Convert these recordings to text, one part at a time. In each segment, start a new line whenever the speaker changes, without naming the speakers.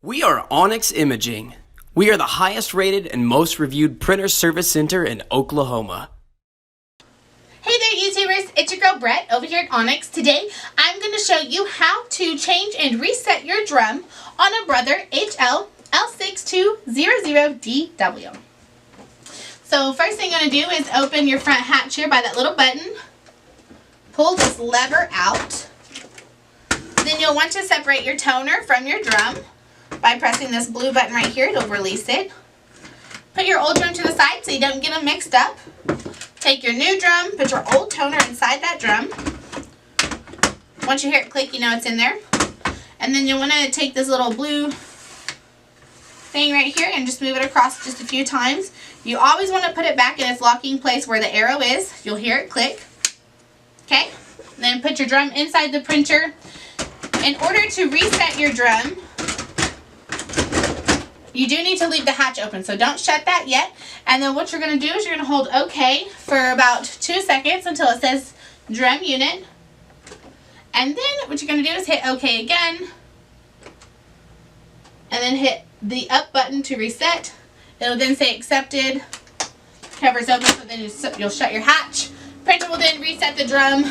We are Onyx Imaging. We are the highest rated and most reviewed printer service center in Oklahoma.
Hey there YouTubers, it's your girl Brett over here at Onyx. Today I'm going to show you how to change and reset your drum on a Brother HL-L6200dw. So first thing you're going to do is open your front hatch here by that little button. Pull this lever out. Then you'll want to separate your toner from your drum by pressing this blue button right here. It'll release it. Put your old drum to the side so you don't get them mixed up. Take your new drum, put your old toner inside that drum. Once you hear it click, you know it's in there. And then you'll want to take this little blue thing right here and just move it across just a few times. You always want to put it back in its locking place where the arrow is. You'll hear it click. Okay? Then put your drum inside the printer. In order to reset your drum, you do need to leave the hatch open, so don't shut that yet. And then what you're going to do is you're going to hold OK for about 2 seconds until it says drum unit. And then what you're going to do is hit OK again. And then hit the up button to reset. It'll then say accepted. Cover's open, so then you'll shut your hatch. Printer will then reset the drum.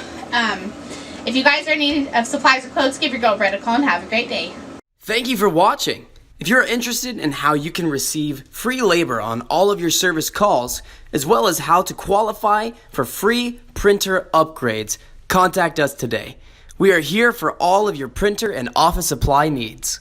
If you guys are in need of supplies or clothes, give your girl Brett a call and have a great day.
Thank you for watching. If you're interested in how you can receive free labor on all of your service calls, as well as how to qualify for free printer upgrades, contact us today. We are here for all of your printer and office supply needs.